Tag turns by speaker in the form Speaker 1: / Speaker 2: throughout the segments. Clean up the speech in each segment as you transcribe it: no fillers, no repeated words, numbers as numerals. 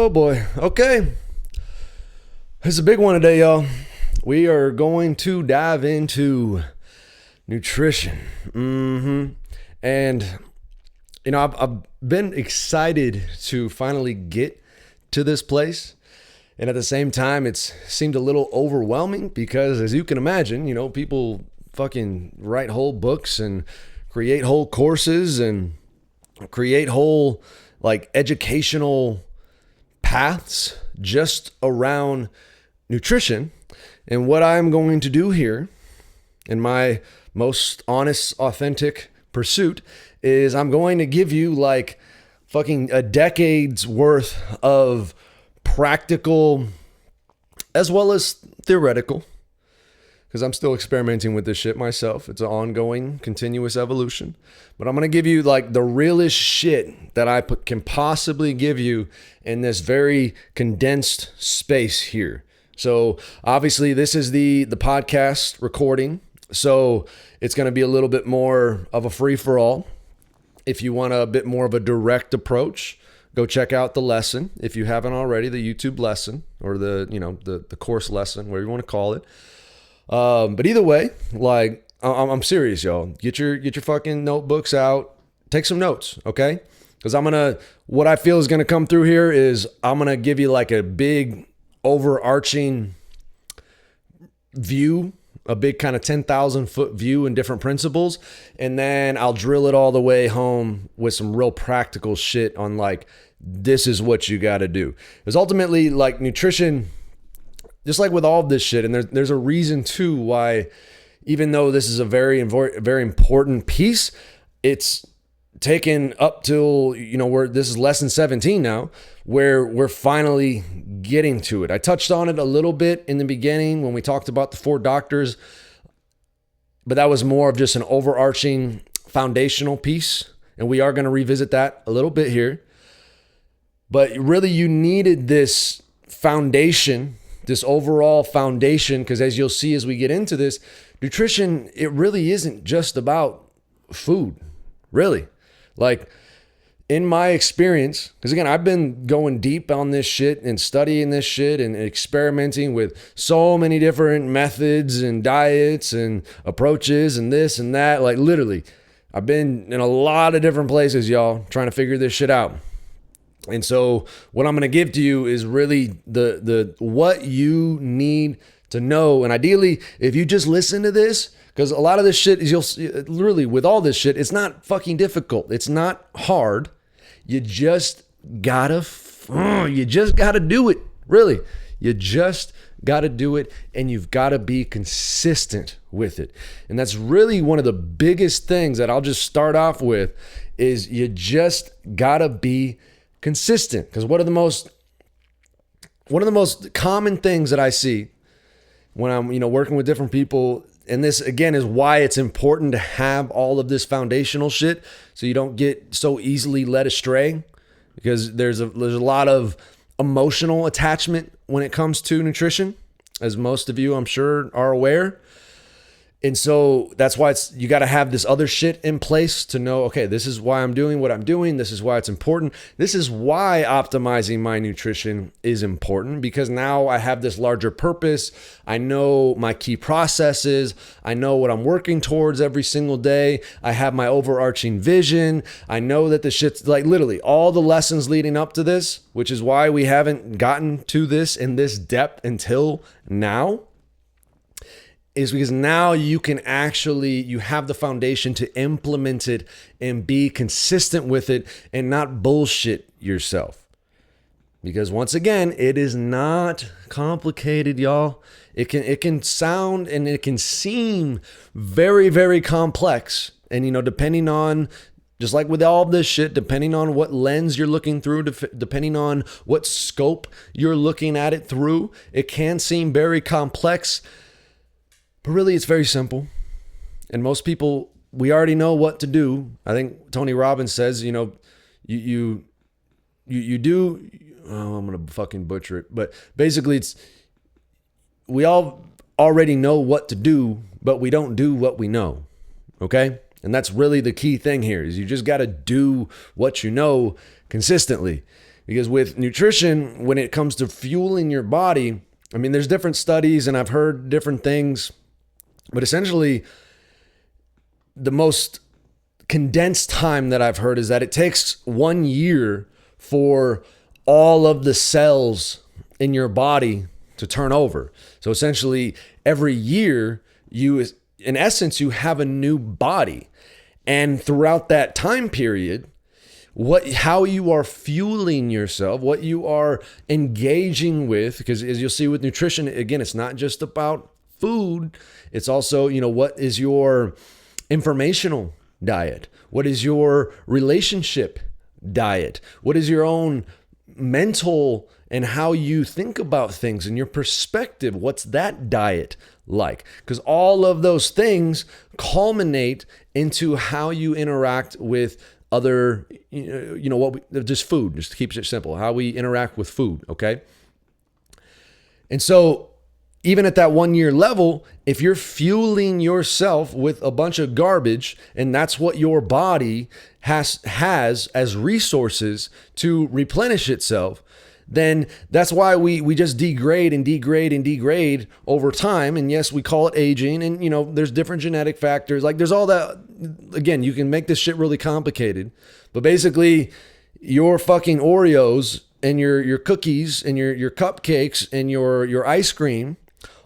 Speaker 1: Oh boy. Okay. It's a big one today, y'all. We are going to dive into nutrition. And, I've been excited to finally get to this place. And at the same time, it's seemed a little overwhelming because, as you can imagine, people fucking write whole books and create whole courses and create whole, educational paths just around nutrition. And what I'm going to do here in my most honest, authentic pursuit is I'm going to give you fucking a decade's worth of practical as well as theoretical, because I'm still experimenting with this shit myself. It's an ongoing, continuous evolution. But I'm going to give you the realest shit that I can possibly give you in this very condensed space here. So obviously this is the podcast recording. So it's going to be a little bit more of a free for all. If you want a bit more of a direct approach, go check out the lesson. If you haven't already, the YouTube lesson or the course lesson, whatever you want to call it. But either way, I'm serious, y'all. Get your fucking notebooks out. Take some notes, okay? Because what I feel is gonna come through here is I'm gonna give you a big overarching view, a big kind of 10,000 foot view and different principles. And then I'll drill it all the way home with some real practical shit on this is what you got to do. Because ultimately nutrition, just like with all of this shit, and there's a reason too why, even though this is a very, very important piece, it's taken up till, this is lesson 17 now, where we're finally getting to it. I touched on it a little bit in the beginning when we talked about the 4 doctors, but that was more of just an overarching foundational piece. And we are going to revisit that a little bit here. But really you needed this foundation, this overall foundation, because as you'll see as we get into this, nutrition, it really isn't just about food, really. In my experience, because again, I've been going deep on this shit and studying this shit and experimenting with so many different methods and diets and approaches and this and that. Literally, I've been in a lot of different places, y'all, trying to figure this shit out. And so what I'm going to give to you is really the what you need to know. And ideally, if you just listen to this, because a lot of this shit is, you'll see, literally with all this shit, it's not fucking difficult. It's not hard. You just gotta do it. Really. You just gotta do it, and you've gotta be consistent with it. And that's really one of the biggest things that I'll just start off with is you just gotta be consistent. Because one of the most common things that I see when I'm, working with different people, and this again is why it's important to have all of this foundational shit so you don't get so easily led astray, because there's a lot of emotional attachment when it comes to nutrition, as most of you I'm sure are aware. And so that's why you got to have this other shit in place to know, okay, this is why I'm doing what I'm doing. This is why it's important. This is why optimizing my nutrition is important, because now I have this larger purpose. I know my key processes. I know what I'm working towards every single day. I have my overarching vision. I know that the shit's literally all the lessons leading up to this, which is why we haven't gotten to this in this depth until now. Is because now you have the foundation to implement it and be consistent with it and not bullshit yourself. Because once again, it is not complicated, y'all. It can sound and it can seem very, very complex. And, depending on, just like with all this shit, depending on what lens you're looking through, depending on what scope you're looking at it through, it can seem very complex. But really, it's very simple. And most people, we already know what to do. I think Tony Robbins says, you do, I'm going to fucking butcher it. But basically, we all already know what to do, but we don't do what we know. Okay? And that's really the key thing here is you just got to do what you know consistently. Because with nutrition, when it comes to fueling your body, I mean, there's different studies and I've heard different things, but essentially the most condensed time that I've heard is that it takes 1 year for all of the cells in your body to turn over. So essentially every year in essence, you have a new body. And throughout that time period, how you are fueling yourself, what you are engaging with, because as you'll see with nutrition, again, it's not just about food. It's also, what is your informational diet? What is your relationship diet? What is your own mental and how you think about things and your perspective? What's that diet like? Because all of those things culminate into how you interact with other, just food, just to keep it simple, how we interact with food, okay? And so even at that 1 year level, if you're fueling yourself with a bunch of garbage and that's what your body has as resources to replenish itself, then that's why we just degrade and degrade and degrade over time. And yes, we call it aging, and there's different genetic factors. Like there's all that. Again, you can make this shit really complicated, but basically your fucking Oreos and your cookies and your cupcakes and your ice cream,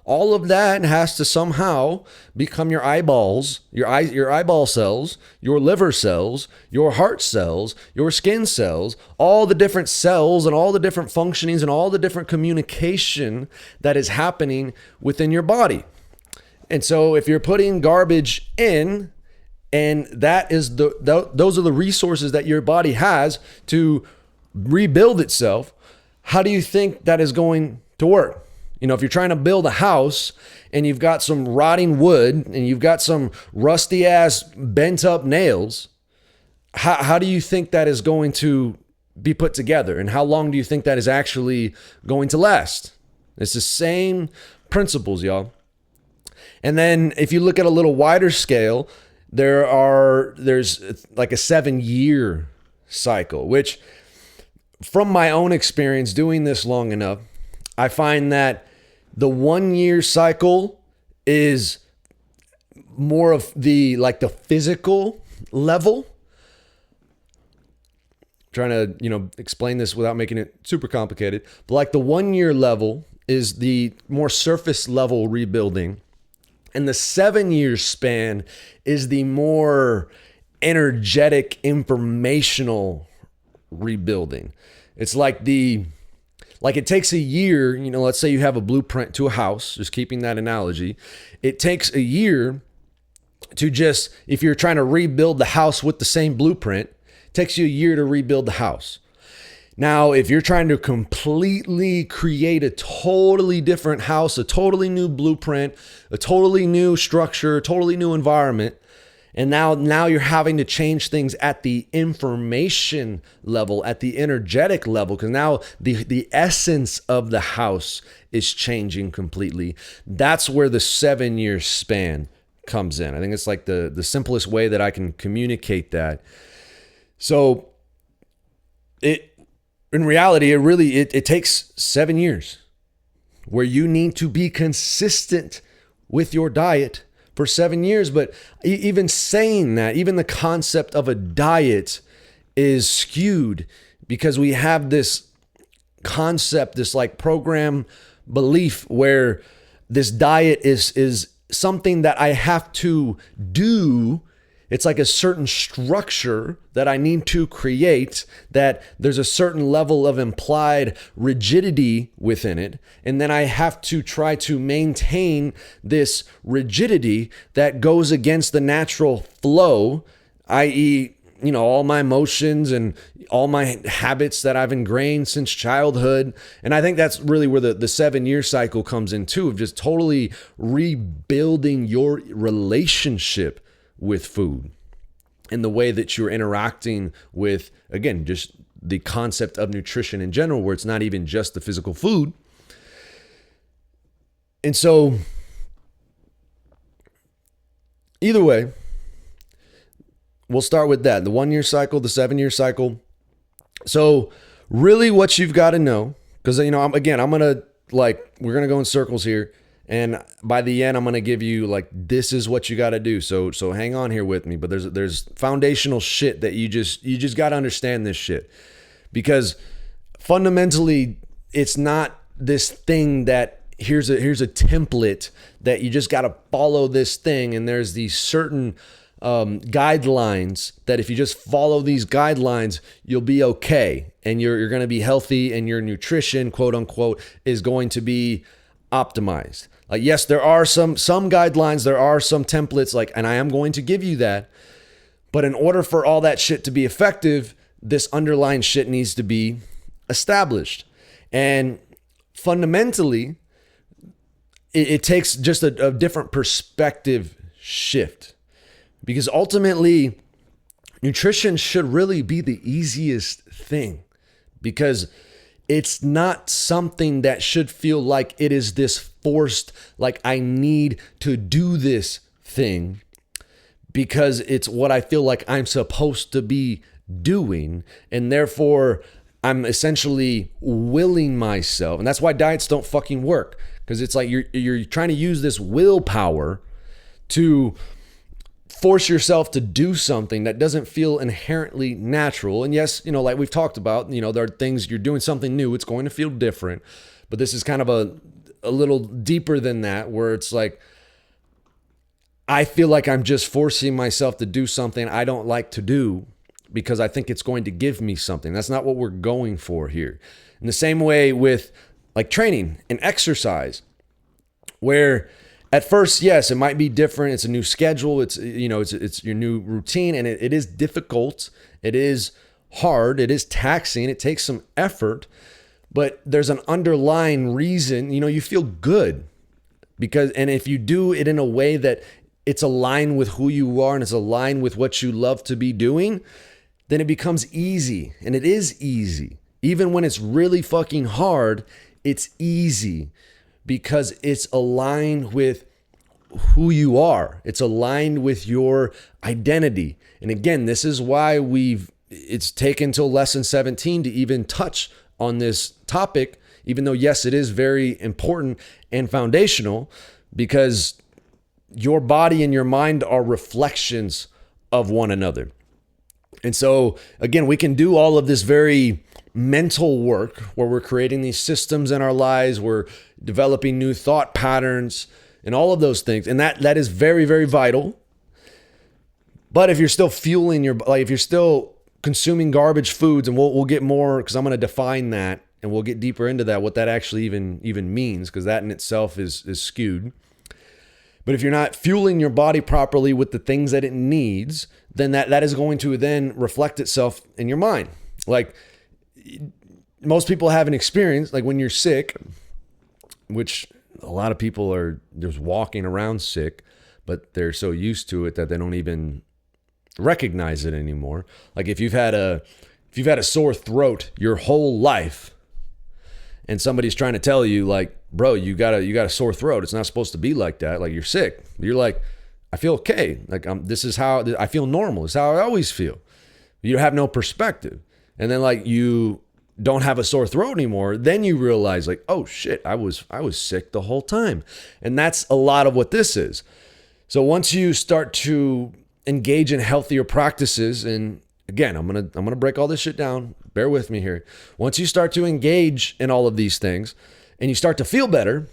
Speaker 1: all of that has to somehow become your eyeballs, your eyeball cells, your liver cells, your heart cells, your skin cells, all the different cells and all the different functionings and all the different communication that is happening within your body. And so if you're putting garbage in, and that is those are the resources that your body has to rebuild itself, how do you think that is going to work? If you're trying to build a house and you've got some rotting wood and you've got some rusty ass bent up nails, how do you think that is going to be put together? And how long do you think that is actually going to last? It's the same principles, y'all. And then if you look at a little wider scale, there's like a 7-year cycle, which from my own experience doing this long enough, I find that the 1 year cycle is more of the physical level. I'm trying to, explain this without making it super complicated. But the 1 year level is the more surface level rebuilding. And the 7-year span is the more energetic, informational rebuilding. It's like it takes a year, let's say you have a blueprint to a house, just keeping that analogy. It takes a year to if you're trying to rebuild the house with the same blueprint, it takes you a year to rebuild the house. Now, if you're trying to completely create a totally different house, a totally new blueprint, a totally new structure, a totally new environment, and now you're having to change things at the information level, at the energetic level, because now the essence of the house is changing completely. That's where the 7-year span comes in. I think it's like the simplest way that I can communicate that. So in reality, it takes 7 years where you need to be consistent with your diet for 7 years. But even saying that, even the concept of a diet is skewed because we have this concept, this program belief where this diet is something that I have to do. It's like a certain structure that I need to create, that there's a certain level of implied rigidity within it. And then I have to try to maintain this rigidity that goes against the natural flow, i.e., all my emotions and all my habits that I've ingrained since childhood. And I think that's really where the 7-year cycle comes in too, of just totally rebuilding your relationship with food and the way that you're interacting with, again, just the concept of nutrition in general, where it's not even just the physical food. And so either way, we'll start with that. The 1 year cycle, the 7 year cycle. So Really, what you've got to know, because I'm gonna we're gonna go in circles here, and by the end, I'm gonna give you like this is what you got to do. So hang on here with me. But there's foundational shit that you just got to understand this shit, because fundamentally, it's not this thing that here's a template that you just got to follow this thing, and there's these certain guidelines that if you just follow these guidelines, you'll be okay, and you're going to be healthy, and your nutrition, quote unquote, is going to be optimized. Like, yes, there are some guidelines, there are some templates, and I am going to give you that, but in order for all that shit to be effective, this underlying shit needs to be established. And fundamentally, it takes just a different perspective shift. Because ultimately, nutrition should really be the easiest thing, because it's not something that should feel like it is this forced, like I need to do this thing because it's what I feel like I'm supposed to be doing. And therefore, I'm essentially willing myself. And that's why diets don't fucking work, because it's like you're trying to use this willpower to force yourself to do something that doesn't feel inherently natural. And yes, like we've talked about, there are things, you're doing something new, it's going to feel different. But this is kind of a little deeper than that, where it's like, I feel like I'm just forcing myself to do something I don't like to do because I think it's going to give me something. That's not what we're going for here. In the same way with like training and exercise, where at first, yes, it might be different. It's a new schedule. It's your new routine, and it is difficult. It is hard. It is taxing. It takes some effort, but there's an underlying reason. You feel good and if you do it in a way that it's aligned with who you are and it's aligned with what you love to be doing, then it becomes easy. And it is easy. Even when it's really fucking hard, it's easy, because it's aligned with who you are. It's aligned with your identity. And again, this is why it's taken till lesson 17 to even touch on this topic, even though, yes, it is very important and foundational, because your body and your mind are reflections of one another. And so, again, we can do all of this very mental work where we're creating these systems in our lives, we're developing new thought patterns and all of those things. And that is very, very vital. But if you're still fueling if you're still consuming garbage foods, and we'll get more, because I'm going to define that and we'll get deeper into that, what that actually even means, because that in itself is skewed. But if you're not fueling your body properly with the things that it needs, then that is going to then reflect itself in your mind. Like, most people have an experience, like when you're sick, which a lot of people are just walking around sick, but they're so used to it that they don't even recognize it anymore. Like if you've had a sore throat your whole life, and somebody's trying to tell you like, bro, you got a sore throat, it's not supposed to be like that. Like, you're sick. You're like, I feel okay. Like, this is how I feel normal. It's how I always feel. You have no perspective. And then like you don't have a sore throat anymore, then you realize like, oh shit, I was sick the whole time. And that's a lot of what this is. So once you start to engage in healthier practices, and again, I'm going to break all this shit down. Bear with me here. Once you start to engage in all of these things and you start to feel better,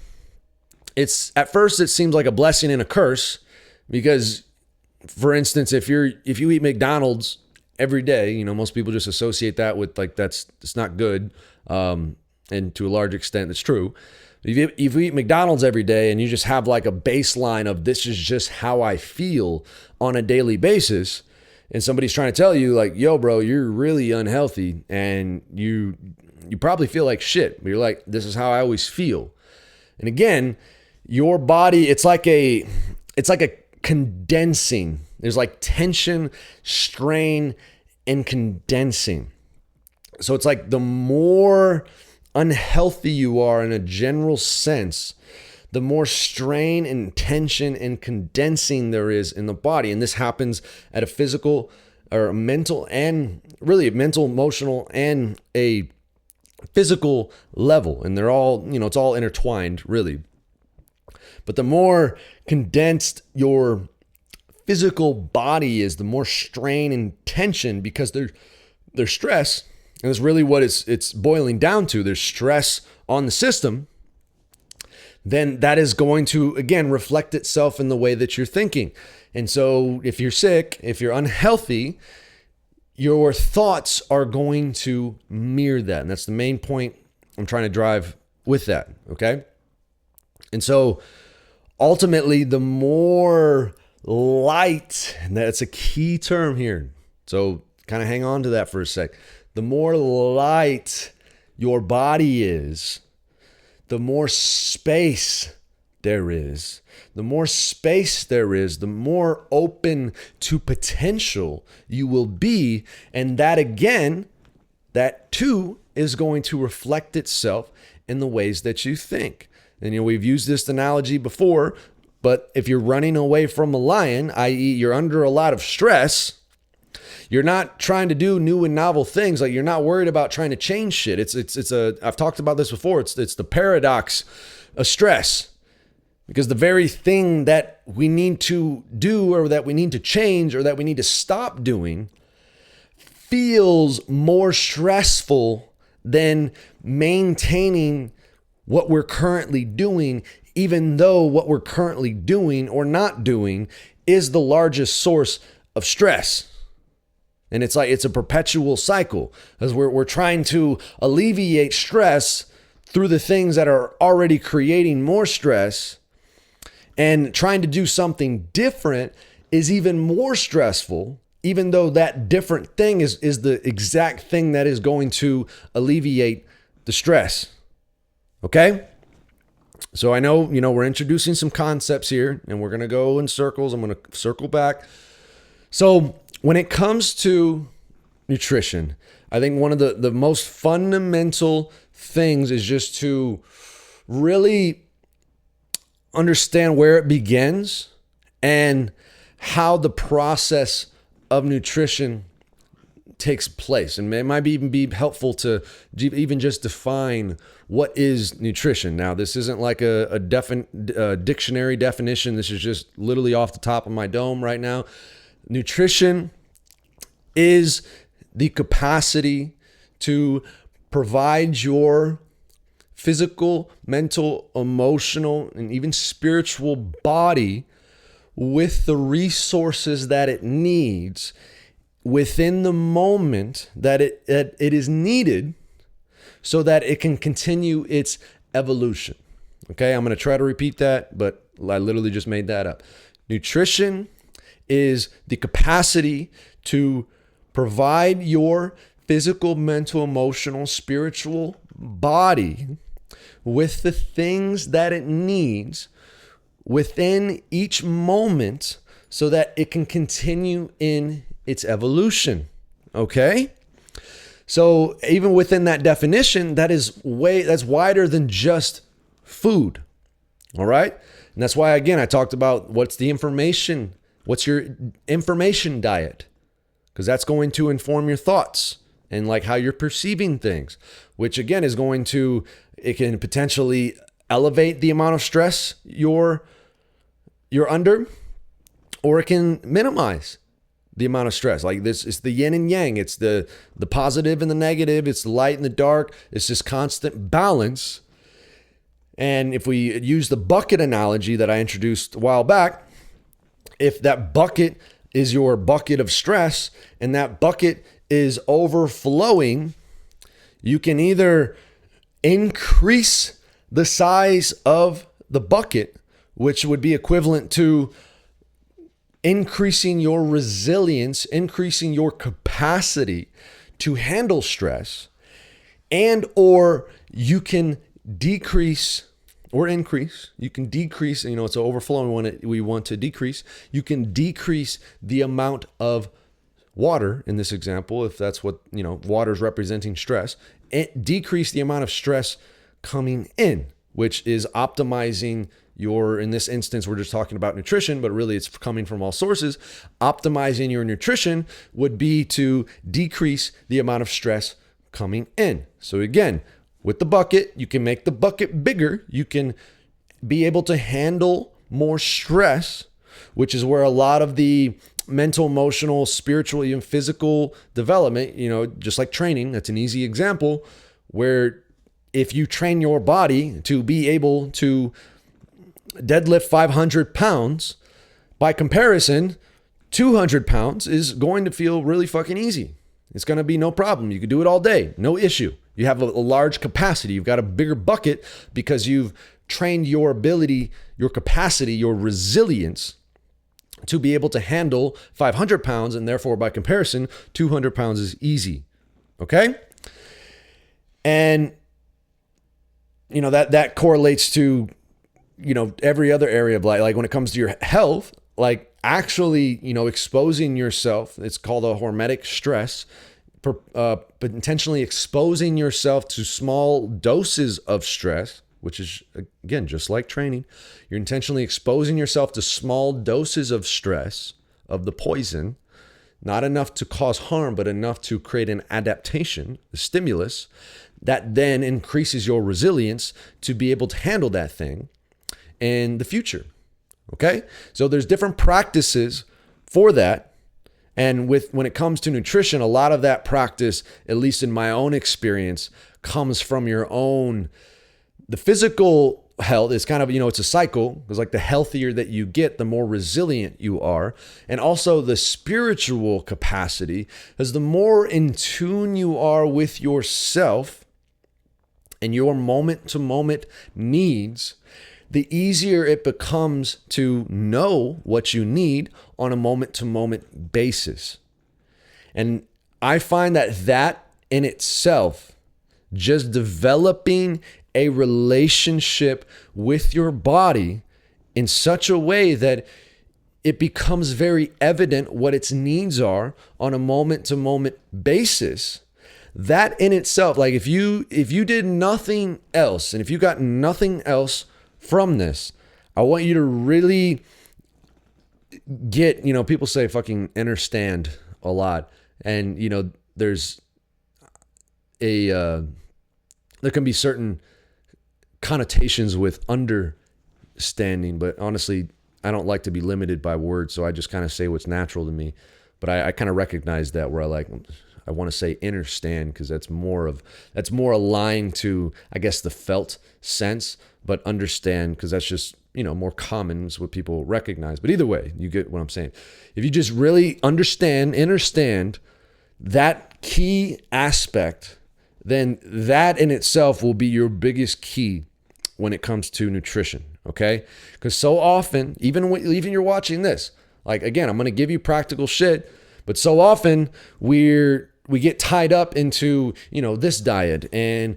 Speaker 1: it's at first it seems like a blessing and a curse, because for instance, if you eat McDonald's every day, most people just associate that with like, it's not good. And to a large extent, that's true. If you eat McDonald's every day and you just have like a baseline of this is just how I feel on a daily basis, and somebody's trying to tell you like, yo, bro, you're really unhealthy and you probably feel like shit, but you're like, this is how I always feel. And again, your body, it's like a condensing. There's like tension, strain, and condensing. So it's like the more unhealthy you are in a general sense, the more strain and tension and condensing there is in the body. And this happens at a physical or a mental, and really a mental, emotional, and a physical level, and they're all, it's all intertwined really. But the more condensed your physical body is, the more strain and tension, because there's stress, and it's really what it's boiling down to. There's stress on the system. Then that is going to, again, reflect itself in the way that you're thinking. And so if you're sick, if you're unhealthy, your thoughts are going to mirror that. And that's the main point I'm trying to drive with that, okay? And so ultimately, the more light, and that's a key term here, so kind of hang on to that for a sec. The more light your body is, the more space there is. The more space there is, the more open to potential you will be. And that, again, that too is going to reflect itself in the ways that you think. And we've used this analogy before, but if you're running away from a lion, i.e., you're under a lot of stress, you're not trying to do new and novel things. Like, you're not worried about trying to change shit. I've talked about this before. It's the paradox of stress, because the very thing that we need to do, or that we need to change, or that we need to stop doing, feels more stressful than maintaining what we're currently doing, even though what we're currently doing or not doing is the largest source of stress. And it's a perpetual cycle, because we're trying to alleviate stress through the things that are already creating more stress, and trying to do something different is even more stressful, even though that different thing is the exact thing that is going to alleviate the stress. Okay? So I know, we're introducing some concepts here, and we're going to go in circles. I'm going to circle back. So when it comes to nutrition, I think one of the most fundamental things is just to really understand where it begins and how the process of nutrition takes place. And it might even be helpful to even just define what is nutrition. Now, this isn't like a dictionary definition. This is just literally off the top of my dome right now. Nutrition is the capacity to provide your physical, mental, emotional, and even spiritual body with the resources that it needs within the moment that it is needed, so that it can continue its evolution. Okay, I'm going to try to repeat that, but I literally just made that up. Nutrition is the capacity to provide your physical, mental, emotional, spiritual body with the things that it needs within each moment, so that it can continue in its evolution. Okay? So even within that definition, that's wider than just food. All right? And that's why, again, I talked about what's your information diet, because that's going to inform your thoughts and like how you're perceiving things, which again it can potentially elevate the amount of stress you're under, or it can minimize the amount of stress. Like this, it's the yin and yang. It's the positive and the negative. It's the light and the dark. It's this constant balance. And if we use the bucket analogy that I introduced a while back, if that bucket is your bucket of stress and that bucket is overflowing, you can either increase the size of the bucket, which would be equivalent to increasing your resilience, increasing your capacity to handle stress, and or you can decrease or increase. You can decrease, it's overflowing when we want to decrease. You can decrease the amount of water in this example, if that's what, water is representing stress, decrease the amount of stress coming in, which is optimizing in this instance, we're just talking about nutrition, but really it's coming from all sources. Optimizing your nutrition would be to decrease the amount of stress coming in. So again, with the bucket. You can make the bucket bigger. You can be able to handle more stress, which is where a lot of the mental, emotional, spiritual, even physical development, just like training, that's an easy example where if you train your body to be able to deadlift 500 pounds, by comparison, 200 pounds is going to feel really fucking easy. It's going to be no problem. You can do it all day, no issue. You have a large capacity. You've got a bigger bucket because you've trained your ability, your capacity, your resilience to be able to handle 500 pounds. And therefore, by comparison, 200 pounds is easy. Okay? And, that correlates to, every other area of life. Like when it comes to your health, like actually, exposing yourself, it's called a hormetic stress, but intentionally exposing yourself to small doses of stress, which is, again, just like training. You're intentionally exposing yourself to small doses of stress, of the poison, not enough to cause harm, but enough to create an adaptation, the stimulus, that then increases your resilience to be able to handle that thing in the future. Okay? So there's different practices for that. And when it comes to nutrition, a lot of that practice, at least in my own experience, comes from the physical health is kind of, it's a cycle, because like the healthier that you get, the more resilient you are. And also the spiritual capacity, as the more in tune you are with yourself and your moment to moment needs, the easier it becomes to know what you need on a moment to moment basis. And I find that in itself, just developing a relationship with your body in such a way that it becomes very evident what its needs are on a moment to moment basis. That in itself, like if you did nothing else, and if you got nothing else from this, I want you to really get, people say fucking understand a lot. And, there's there can be certain connotations with understanding, but honestly, I don't like to be limited by words. So I just kind of say what's natural to me. But I kind of recognize that where I want to say understand, because that's more aligned to, I guess, the felt sense, but understand, because that's just, more common, is what people recognize. But either way, you get what I'm saying. If you just really understand that key aspect, then that in itself will be your biggest key when it comes to nutrition. Okay? Because so often, even you're watching this, like, again, I'm going to give you practical shit, but so often we get tied up into, this diet and,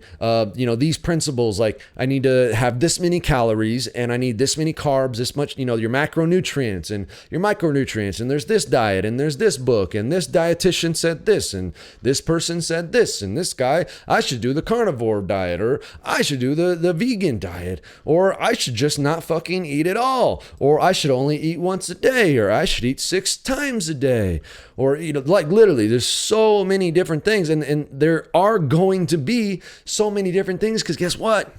Speaker 1: these principles, like I need to have this many calories and I need this many carbs, this much, your macronutrients and your micronutrients. And there's this diet and there's this book and this dietitian said this and this person said this and this guy, I should do the carnivore diet, or I should do the vegan diet, or I should just not fucking eat at all, or I should only eat once a day, or I should eat 6 times a day, or, like literally there's so many different things, and there are going to be so many different things, because guess what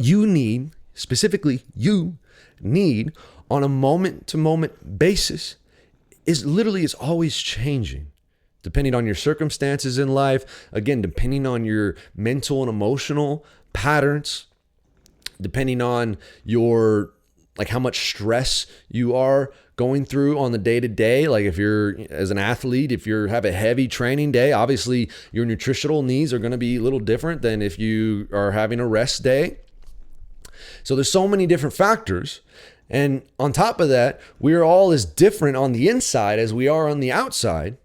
Speaker 1: you need, specifically you need, on a moment to moment basis is always changing, depending on your circumstances in life, again, depending on your mental and emotional patterns, depending on your, like, how much stress you are going through on the day to day. Like if you're, as an athlete, if you have a heavy training day, obviously your nutritional needs are going to be a little different than if you are having a rest day. So there's so many different factors. And on top of that, we are all as different on the inside as we are on the outside.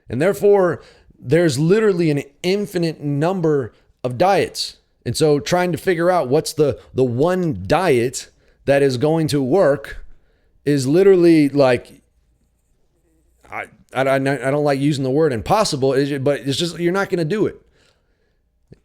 Speaker 1: And therefore, there's literally an infinite number of diets. And so trying to figure out what's the one diet that is going to work is literally like, I don't like using the word impossible, but it's just, you're not going to do it.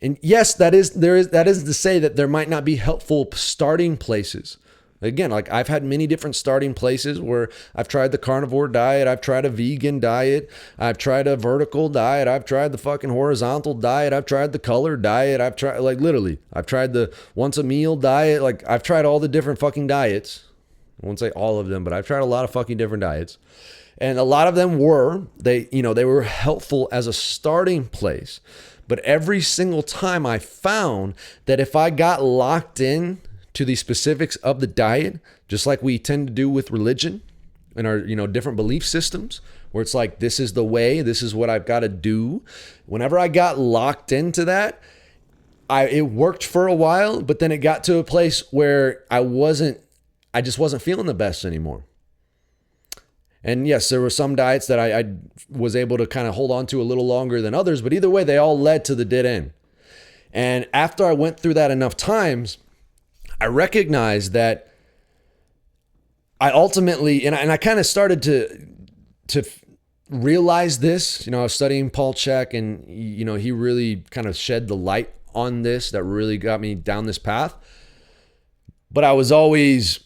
Speaker 1: And yes, that is to say that there might not be helpful starting places Again, like I've had many different starting places where I've tried the carnivore diet, I've tried a vegan diet, I've tried a vertical diet, I've tried the fucking horizontal diet, I've tried the color diet, I've tried I've tried the once a meal diet, like I've tried all the different fucking diets. I won't say all of them, but I've tried a lot of fucking different diets. And a lot of them they were helpful as a starting place. But every single time I found that if I got locked in to the specifics of the diet, just like we tend to do with religion and our, different belief systems, where it's like, this is the way, this is what I've got to do. Whenever I got locked into that, it worked for a while, but then it got to a place where I just wasn't feeling the best anymore. And yes, there were some diets that I was able to kind of hold on to a little longer than others, but either way, they all led to the dead end. And after I went through that enough times, I recognized that I ultimately, and I kind of started to realize this. I was studying Paul Chek, and he really kind of shed the light on this that really got me down this path. But I was always,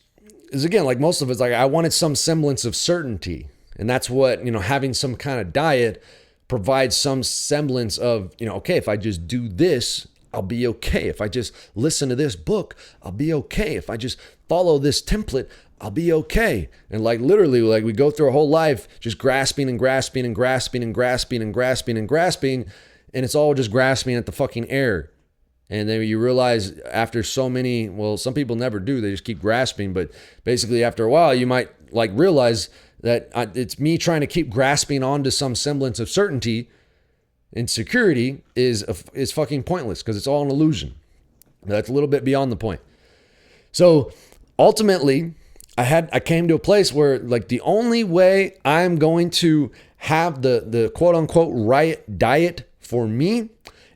Speaker 1: again, like most of us, like I wanted some semblance of certainty, and that's what having some kind of diet provides some semblance of okay, if I just do this, I'll be okay. If I just listen to this book, I'll be okay. If I just follow this template, I'll be okay. And like literally, like we go through our whole life just grasping and grasping and grasping and grasping and grasping and grasping, and it's all just grasping at the fucking air. And then you realize after so many, well, some people never do, they just keep grasping, but basically after a while, you might like realize that it's me trying to keep grasping onto some semblance of certainty. Insecurity is fucking pointless because it's all an illusion. That's a little bit beyond the point. So ultimately, I came to a place where like the only way I'm going to have the quote unquote right diet for me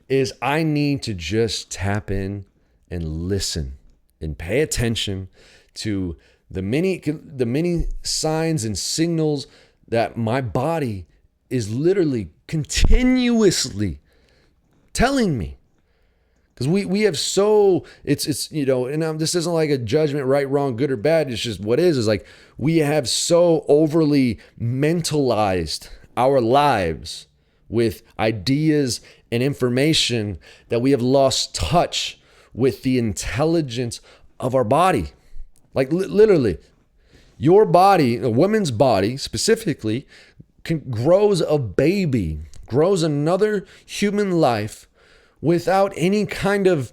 Speaker 1: is I need to just tap in and listen and pay attention to the many signs and signals that my body is literally continuously telling me. Because we have it's this isn't like a judgment, right, wrong, good or bad. It's just what is like we have so overly mentalized our lives with ideas and information that we have lost touch with the intelligence of our body. Like literally, your body, a woman's body specifically, grows a baby, grows another human life without any kind of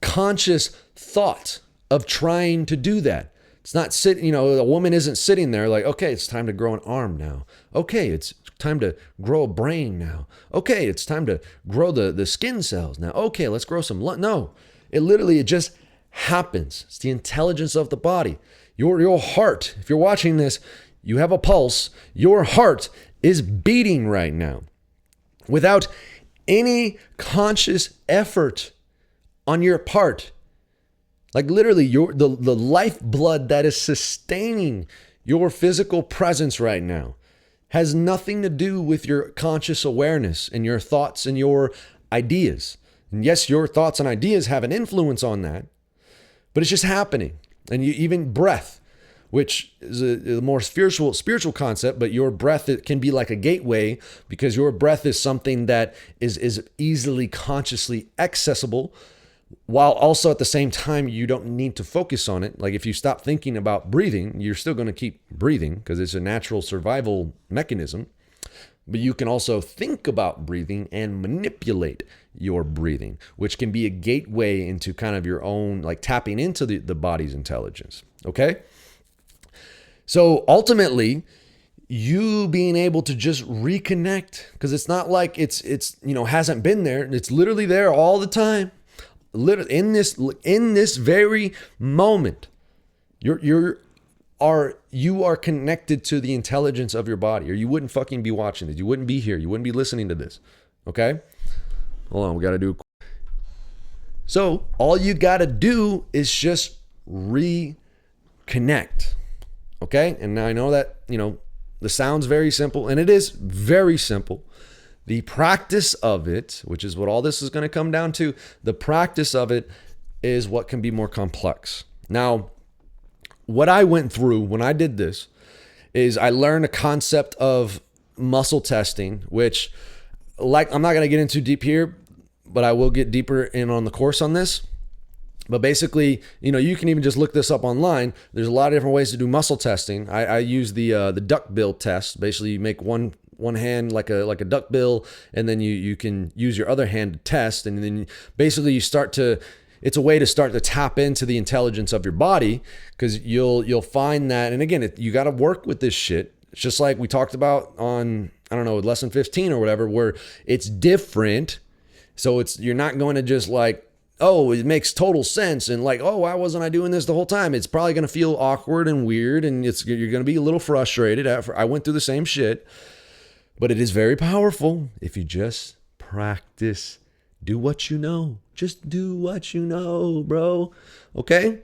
Speaker 1: conscious thought of trying to do that. It's not a woman isn't sitting there like, okay, it's time to grow an arm now. Okay, it's time to grow a brain now. Okay, it's time to grow the skin cells now. Okay, let's grow some No, it just happens. It's the intelligence of the body. Your heart, if you're watching this, you have a pulse. Your heart is beating right now without any conscious effort on your part. Like literally the lifeblood that is sustaining your physical presence right now has nothing to do with your conscious awareness and your thoughts and your ideas. And yes, your thoughts and ideas have an influence on that, but it's just happening. And even breath, which is a more spiritual concept, but your breath, it can be like a gateway because your breath is something that is easily consciously accessible, while also at the same time, you don't need to focus on it. Like if you stop thinking about breathing, you're still going to keep breathing because it's a natural survival mechanism. But you can also think about breathing and manipulate your breathing, which can be a gateway into kind of your own, like tapping into the body's intelligence. Okay? So ultimately, you being able to just reconnect, because it's not like it's hasn't been there. It's literally there all the time. Literally in this very moment, you are connected to the intelligence of your body, or you wouldn't fucking be watching this. You wouldn't be here. You wouldn't be listening to this. Okay? Hold on, we got to do. So all you got to do is just reconnect. Okay? And now I know that, this sounds very simple, and it is very simple. The practice of it, which is what all this is going to come down to, the practice of it is what can be more complex. Now, what I went through when I did this is I learned a concept of muscle testing, which, like, I'm not going to get into deep here, but I will get deeper in on the course on this. But basically, you can even just look this up online. There's a lot of different ways to do muscle testing. I use the duck bill test. Basically, you make one hand like a duck bill, and then you can use your other hand to test, and then basically it's a way to start to tap into the intelligence of your body, because you'll find that, and again, you got to work with this shit. It's just like we talked about on, I don't know, lesson 15 or whatever, where it's different. So you're not going to just like, oh, it makes total sense, and like, oh, why wasn't I doing this the whole time? It's probably going to feel awkward and weird, and you're going to be a little frustrated. I went through the same shit, but it is very powerful if you just practice. Do what you know. Just do what you know, bro. Okay?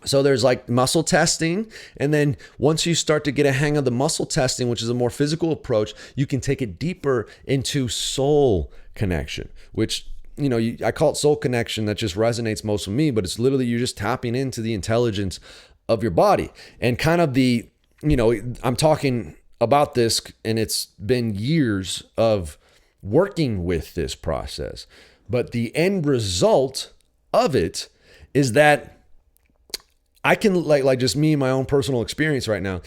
Speaker 1: So there's like muscle testing, and then once you start to get a hang of the muscle testing, which is a more physical approach, you can take it deeper into soul connection, which, I call it soul connection. That just resonates most with me, but it's literally you're just tapping into the intelligence of your body. And kind of I'm talking about this, and it's been years of working with this process, but the end result of it is that I can, like just me, my own personal experience right now,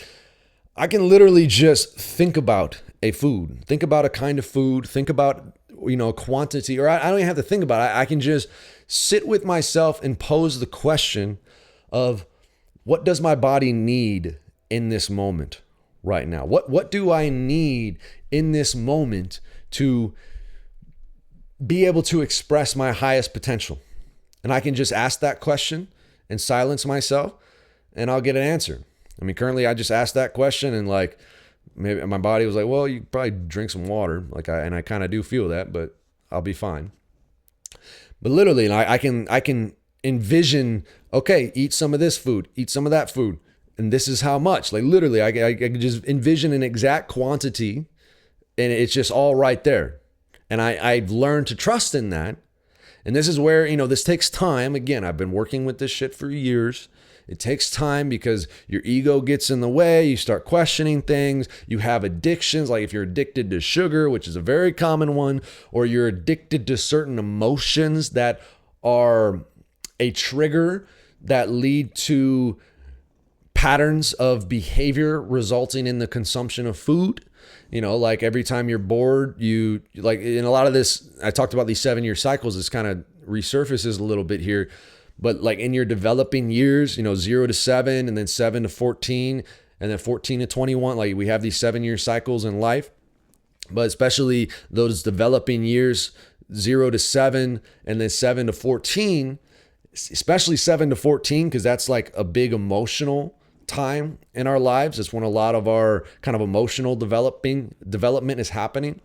Speaker 1: I can literally just think about a food, think about a kind of food, think about, a quantity, or I don't even have to think about it. I can just sit with myself and pose the question of, what does my body need in this moment right now? What do I need in this moment to be able to express my highest potential? And I can just ask that question and silence myself, and I'll get an answer. I mean, currently I just asked that question, and like, maybe my body was like, well, you probably drink some water. And I kind of do feel that, but I'll be fine. But literally, I can envision, okay, eat some of this food, eat some of that food, and this is how much. Like literally, I can just envision an exact quantity, and it's just all right there. And I've learned to trust in that. And this is where, this takes time. Again, I've been working with this shit for years. It takes time because your ego gets in the way. You start questioning things. You have addictions, like if you're addicted to sugar, which is a very common one, or you're addicted to certain emotions that are a trigger that lead to patterns of behavior resulting in the consumption of food. Like every time you're bored, you like in a lot of this, I talked about these 7-year cycles. This kind of resurfaces a little bit here, but like in your developing years, 0 to 7, and then 7 to 14, and then 14 to 21, like we have these 7-year cycles in life, but especially those developing years, 0 to 7, and then 7 to 14, especially 7 to 14, because that's like a big emotional time in our lives. It's when a lot of our kind of emotional development is happening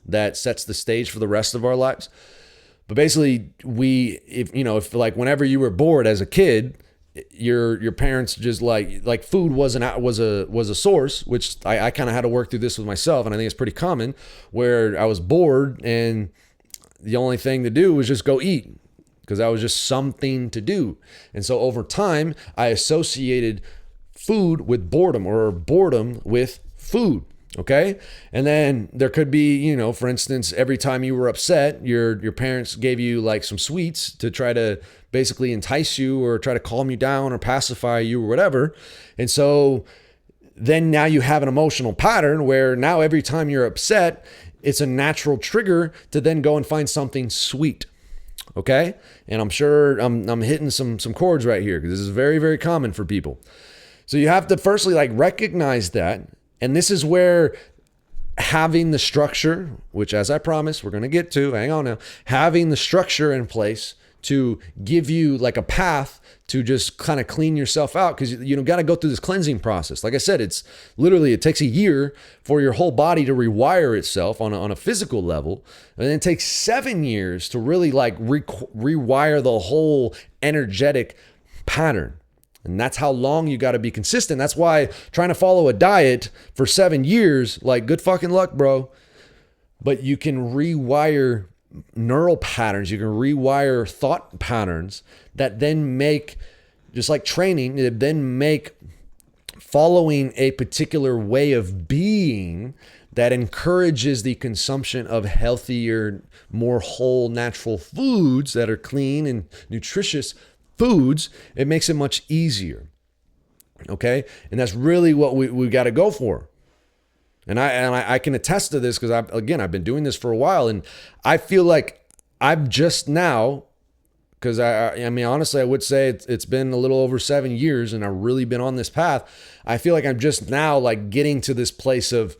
Speaker 1: that sets the stage for the rest of our lives. But basically, if like whenever you were bored as a kid, your parents just like food was a source, which I kind of had to work through this with myself, and I think it's pretty common, where I was bored and the only thing to do was just go eat, because that was just something to do. And so over time, I associated food with boredom, or boredom with food. Okay. And then there could be, for instance, every time you were upset, your parents gave you like some sweets to try to basically entice you or try to calm you down or pacify you or whatever. And so then now you have an emotional pattern where now every time you're upset, it's a natural trigger to then go and find something sweet. Okay. And I'm sure I'm hitting some chords right here, because this is very, very common for people. So you have to firstly like recognize that. And this is where having the structure, which as I promised, we're going to get to, hang on now, having the structure in place to give you like a path to just kind of clean yourself out, because you got to go through this cleansing process. Like I said, it takes a year for your whole body to rewire itself on a physical level. And then it takes 7 years to really like rewire the whole energetic pattern. And that's how long you got to be consistent. That's why trying to follow a diet for 7 years, like good fucking luck, bro. But you can rewire neural patterns. You can rewire thought patterns that then make just like training, to then make following a particular way of being that encourages the consumption of healthier, more whole, natural foods that are clean and nutritious foods, it makes it much easier. Okay? And that's really what we got to go for. And I can attest to this because I've been doing this for a while, and I feel like I've just now, because I mean, honestly, I would say it's been a little over 7 years and I've really been on this path. I feel like I'm just now like getting to this place of,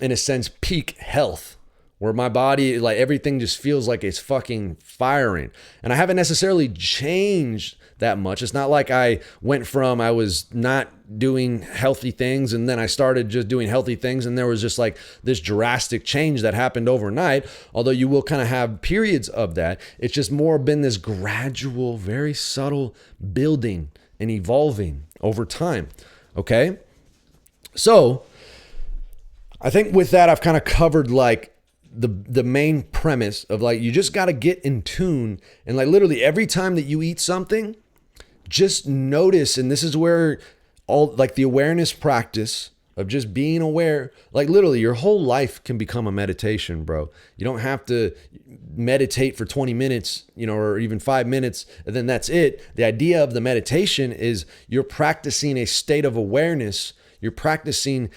Speaker 1: in a sense, peak health, where my body, like everything just feels like it's fucking firing. And I haven't necessarily changed that much. It's not like I went from, I was not doing healthy things and then I started just doing healthy things and there was just like this drastic change that happened overnight. Although you will kind of have periods of that. It's just more been this gradual, very subtle building and evolving over time. Okay? So I think with that, I've kind of covered like the main premise of like, you just got to get in tune, and like literally every time that you eat something, just notice. And this is where all like the awareness practice of just being aware, like literally your whole life can become a meditation, bro. You don't have to meditate for 20 minutes, or even 5 minutes, and then that's it. The idea of the meditation is you're practicing a state of awareness. You're practicing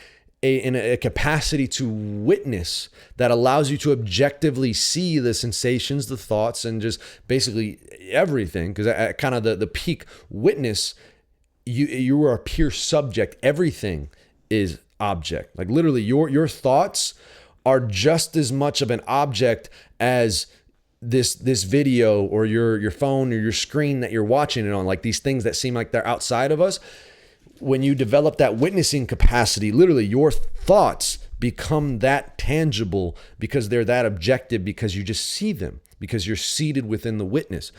Speaker 1: a capacity to witness that allows you to objectively see the sensations, the thoughts, and just basically everything. Because at kind of the peak witness, you are a pure subject. Everything is object. Like literally your thoughts are just as much of an object as this video or your phone or your screen that you're watching it on. Like these things that seem like they're outside of us. When you develop that witnessing capacity, literally your thoughts become that tangible because they're that objective, because you just see them, because you're seated within the witness.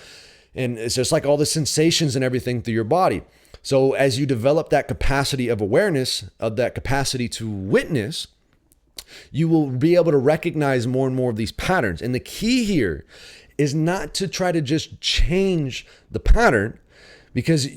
Speaker 1: And it's just like all the sensations and everything through your body. So as you develop that capacity of awareness, of that capacity to witness, you will be able to recognize more and more of these patterns. And the key here is not to try to just change the pattern, because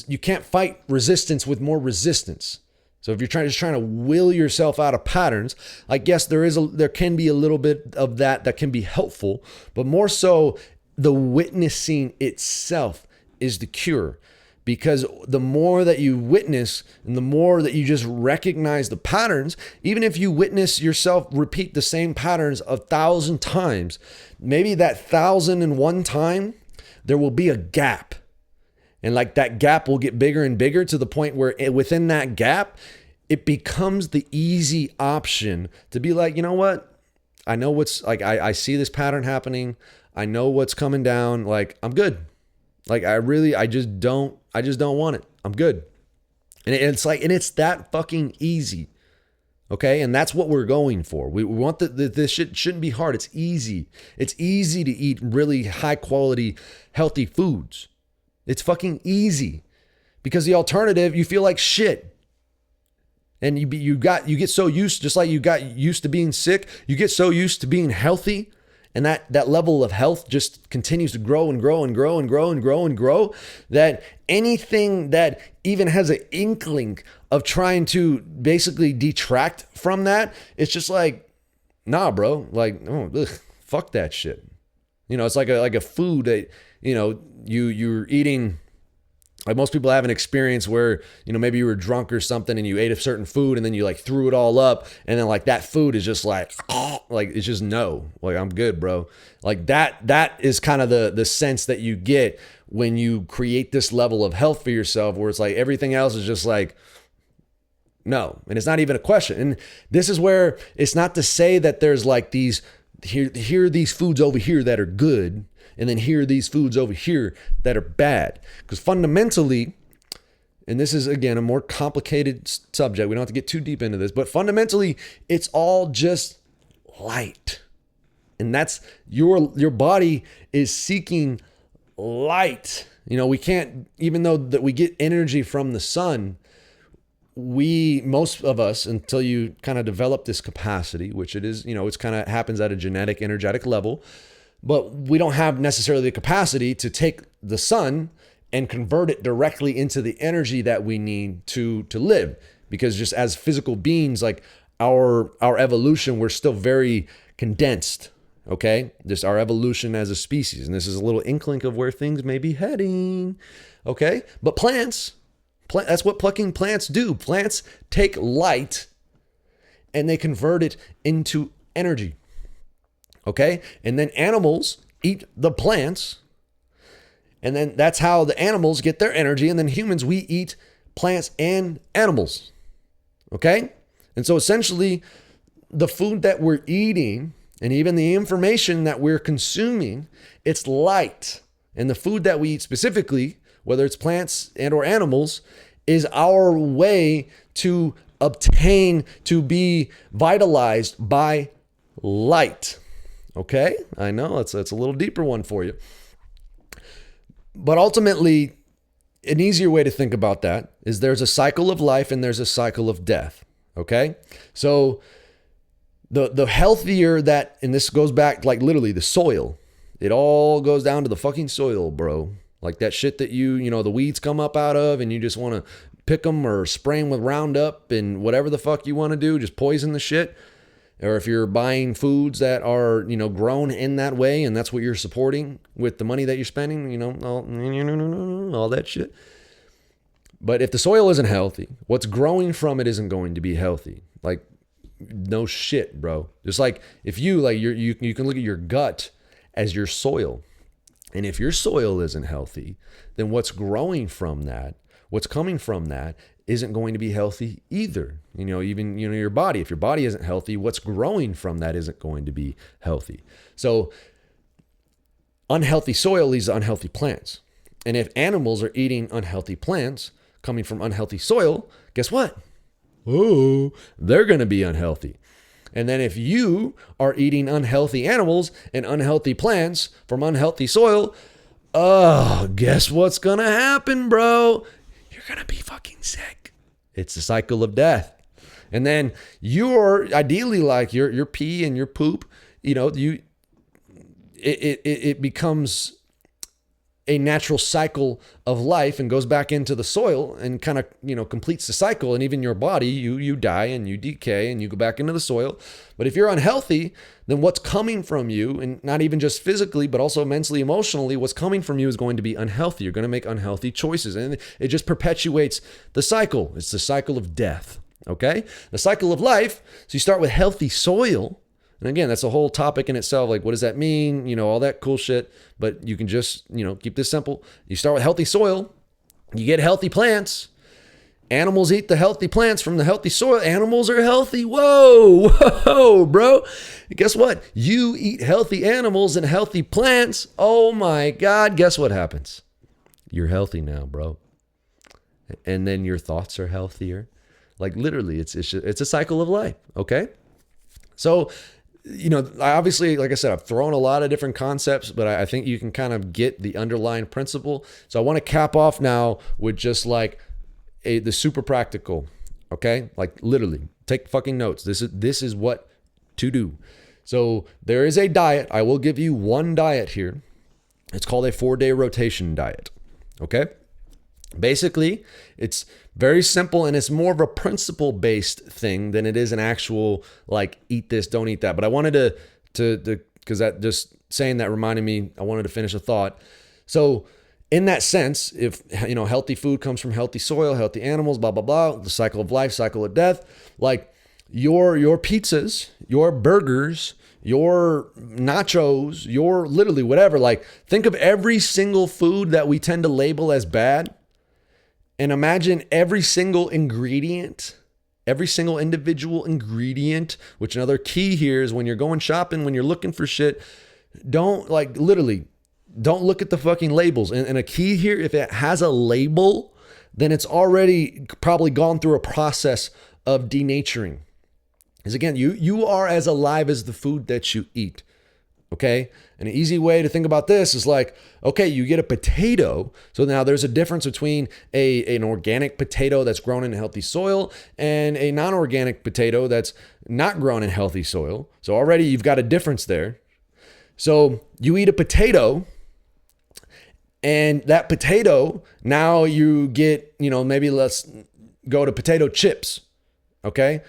Speaker 1: you can't fight resistance with more resistance. So if you're trying to will yourself out of patterns, like yes, there can be a little bit of that can be helpful, but more so the witnessing itself is the cure. Because the more that you witness and the more that you just recognize the patterns, even if you witness yourself repeat the same patterns 1,000 times, maybe that 1,001 time, there will be a gap. And like that gap will get bigger and bigger to the point where within that gap, it becomes the easy option to be like, you know what? I know what's like, I see this pattern happening. I know what's coming down. Like, I'm good. Like I just don't want it. I'm good. And it's that fucking easy. Okay. And that's what we're going for. We want this shit shouldn't be hard. It's easy. It's easy to eat really high quality, healthy foods. It's fucking easy, because the alternative, you feel like shit. And you get so used, just like you got used to being sick, you get so used to being healthy, and that level of health just continues to grow and grow and grow and grow and grow and grow, that anything that even has an inkling of trying to basically detract from that, it's just like, nah, bro, like, oh, ugh, fuck that shit. It's like a food that, you're eating. Like most people have an experience where, maybe you were drunk or something and you ate a certain food and then you like threw it all up. And then like that food is just like it's just no, like I'm good, bro. Like that is kind of the sense that you get when you create this level of health for yourself, where it's like everything else is just like, no. And it's not even a question. And this is where it's not to say that there's like here are these foods over here that are good, and then here are these foods over here that are bad. Because fundamentally, and this is again a more complicated subject, we don't have to get too deep into this, but fundamentally it's all just light. And that's your body is seeking light. We can't, even though that we get energy from the sun, most of us, until you kind of develop this capacity, which it is, it's kind of happens at a genetic, energetic level, but we don't have necessarily the capacity to take the sun and convert it directly into the energy that we need to live. Because just as physical beings, like our evolution, we're still very condensed. Okay, just our evolution as a species, and this is a little inkling of where things may be heading. Okay, but plants, that's what plucking plants do. Plants take light and they convert it into energy. Okay, and then animals eat the plants, and then that's how the animals get their energy, and then humans, we eat plants and animals. Okay? And so essentially, the food that we're eating and even the information that we're consuming, it's light. And the food that we eat specifically, whether it's plants and or animals, is our way to obtain, to be vitalized by light. Okay? I know it's a little deeper one for you. But ultimately, an easier way to think about that is there's a cycle of life and there's a cycle of death. Okay? So the healthier that, and this goes back like literally the soil. It all goes down to the fucking soil, bro. Like that shit that the weeds come up out of and you just want to pick them or spray them with Roundup and whatever the fuck you want to do, just poison the shit. Or if you're buying foods that are, grown in that way and that's what you're supporting with the money that you're spending, all that shit. But if the soil isn't healthy, what's growing from it isn't going to be healthy. Like, no shit, bro. Just like if you can look at your gut as your soil. And if your soil isn't healthy, then what's growing from that, what's coming from that isn't going to be healthy either. Even your body, if your body isn't healthy, what's growing from that isn't going to be healthy. So unhealthy soil leads to unhealthy plants. And if animals are eating unhealthy plants coming from unhealthy soil, guess what? Oh, they're going to be unhealthy. And then if you are eating unhealthy animals and unhealthy plants from unhealthy soil, guess what's going to happen, bro? You're going to be fucking sick. It's the cycle of death. And then you're ideally like your pee and your poop, it becomes a natural cycle of life and goes back into the soil and kind of, completes the cycle. And even your body, you die and you decay and you go back into the soil. But if you're unhealthy, then what's coming from you, and not even just physically, but also mentally, emotionally, what's coming from you is going to be unhealthy. You're going to make unhealthy choices. And it just perpetuates the cycle. It's the cycle of death. Okay? The cycle of life. So you start with healthy soil. And again, that's a whole topic in itself. Like, what does that mean? All that cool shit. But you can just, keep this simple. You start with healthy soil. You get healthy plants. Animals eat the healthy plants from the healthy soil. Animals are healthy. Whoa, bro. Guess what? You eat healthy animals and healthy plants. Oh my God. Guess what happens? You're healthy now, bro. And then your thoughts are healthier. Like literally, it's a cycle of life. Okay. So, obviously, like I said, I've thrown a lot of different concepts, but I think you can kind of get the underlying principle. So I want to cap off now with just like the super practical. Okay. Like literally take fucking notes. This is what to do. So there is a diet. I will give you one diet here. It's called a 4-day rotation diet. Okay. Basically, it's very simple and it's more of a principle-based thing than it is an actual like eat this, don't eat that. But I wanted to because that just saying that reminded me, I wanted to finish a thought. So in that sense, if healthy food comes from healthy soil, healthy animals, blah, blah, blah, the cycle of life, cycle of death, like your pizzas, your burgers, your nachos, your literally whatever, like think of every single food that we tend to label as bad. And imagine every single ingredient, every single individual ingredient, which another key here is when you're going shopping, when you're looking for shit, don't look at the fucking labels. And a key here, if it has a label, then it's already probably gone through a process of denaturing. Because again, you are as alive as the food that you eat. Okay. And an easy way to think about this is like, okay, you get a potato. So now there's a difference between an organic potato that's grown in healthy soil and a non-organic potato that's not grown in healthy soil. So already you've got a difference there. So you eat a potato And that potato, now you get, maybe let's go to potato chips, okay?